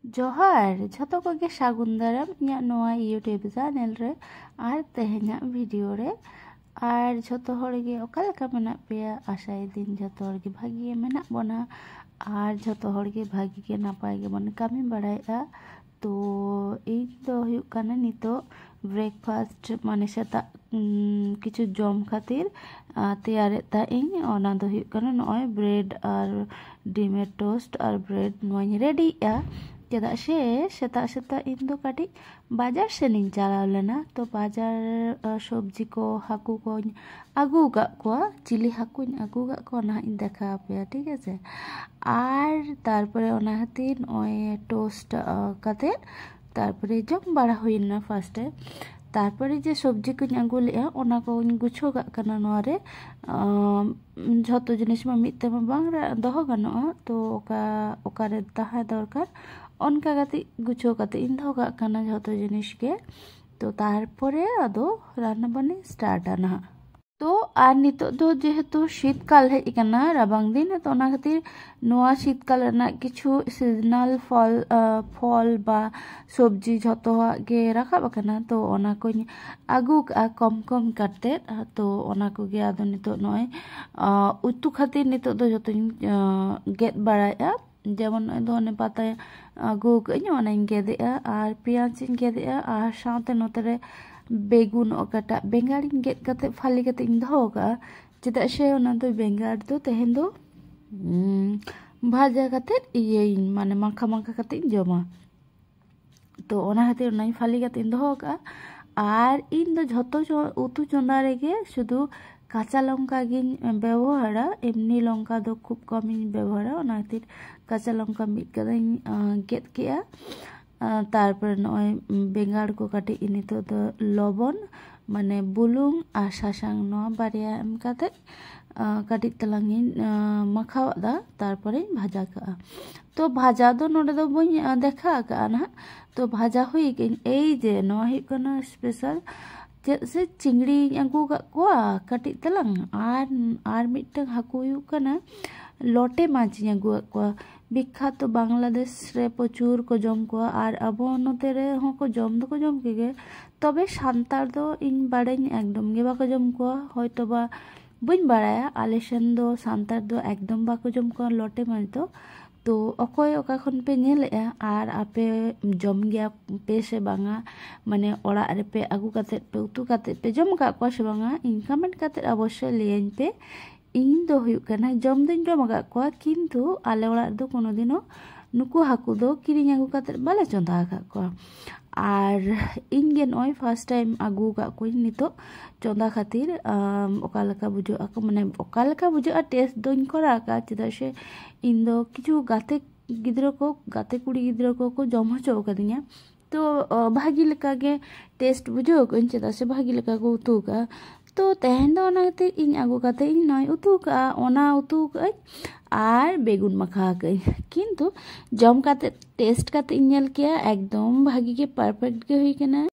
जोहार झतो कोगे सागुन दाराम इᱧᱟ नोआ YouTube channel रे आर तेहेña वीडियो रे आर झतो हड़गे ओका लेका मेना पेया आशाय दिन झतो हड़गे भागी मेना बना आर झतो हड़गे भागी के नापाय गे बन कामी बड़ाया। तो इन दो हुयुग काना नितो ब्रेकफास्ट माने सेता किछु जम खातिर तैयार ता इन ओना दो हुयुग काना नय ब्रेड और डिमेर टोस्ट और ब्रेड नोनी रेडी चेदा से सेता सेता इन दो काटी बाजार सेनिन चलाव लेना। तो बाजार सब्जी को हाकू को आगू को चिली हाकू आगू को ना इन देखा पे ठीक है। आर तारपरे ओना खातिर नय टोस्ट काते तारपरे जम बाड़ा हुइना फार्स्टे तारपरे जे सब्जी को आगू लेआ ओना को गुछो गा कना नोरे झतो जिनिस मा मिते मा बांग दोहो गानोआ। तो ओका ओकारे ताहा दरकार उनका गाती गुछो काते इन दो गा कना झतो जिनिस के। तो तारपरे आदो रान्ना बने स्टार्ट आना। तो आर नितो दो जेहेतु शीतकाल हेज कना राबांग दिन तो ओना खातिर नोआ शीतकाल रना किछु सीजनल फल बा सब्जी झतो गे राखाब कना। तो ओना को आगू कम कम काटते तो ओना को गे आदो नितो नय उतु खातिर नितो दो झतो गेद बाड़ाया जेमन धने पाता आगू कई ओनाइन गेदेआ आर पेंयाज गेदेआ आर साथे नोतरे बेगुन ओकाटा बेंगाड़ गेद काते फाली काते दो चेदा से ओना दो बेंगाड़ दो तेहेन दो भाजा काते इये माने माखा माखा काते जमा। तो ओना खातिर ओनाइन फाली काते दो आर इन दो झतो उतु चंदा रेगे शुधु काचा लंका गिन व्यवहारा एमनी लंका दो खूब कम व्यवहारा ओना खातिर काचा लंका मिद कदाइन गेद केआ। तारपर नय बेंगाड़ को काटी नितो दो लबन माने बुलुंग आ सासांग नोआ बारिया एम काते काटी तलांगिन माखावादा तारपरे भाजा का। तो भाजा दो नोडे दो बई देखा का ना। तो भाजा हुई गई एई जे नोआ हुई कना स्पेशल चेद से चिंगड़ी आगू को काटी तलांग आर मिटन हाकू हुयुग कना लोटे माछ आगू को विख्यात तो बांग्लादेश रे प्रचुर को जम को आर अबो नोते रे हो को जम दो को जम के तबे सांतार दो इन बाड़ाई एकदम गे बाको जम को होयतो बा बुझ बाड़ाया आलेशन दो सांतार दो एकदम बाको जम को लोटे माछ दो। तो अकोय ओका खन पे नेलेआ आर आपे जम गया पे से बांगा माने ओड़ा रे पे आगू काते पे उतु काते पे जम का को से बांगा इन कमेंट काते अवश्य लेन पे इन दो हुयुग कना जम दिन जम का को किंतु आले ओड़ा दो कोनो दिनो नुकु हाकू दो किरिñ आगू काते बाले चंदा का को आर इन गे नय फर्स्ट टाइम आगू का को नितो चंदा खातिर ओका लेका बुझो आको माने ओका लेका बुझो टेस्ट दोñ करा का चेदा से इन दो किछु गाते गिद्रो को गाते कुड़ी गिद्रो को जम हचो कदिña। तो भागी लेका गे टेस्ट बुझो को चेदा से भागी लेका को उतु का। तो तेहेन दो ओना खातिर इन आगू काते इन नय उतु का ओना उतु का आर बेगुन माखा गई किंतु जम काते टेस्ट काते नेल के एकदम भागी के परफेक्ट गे हुई कना।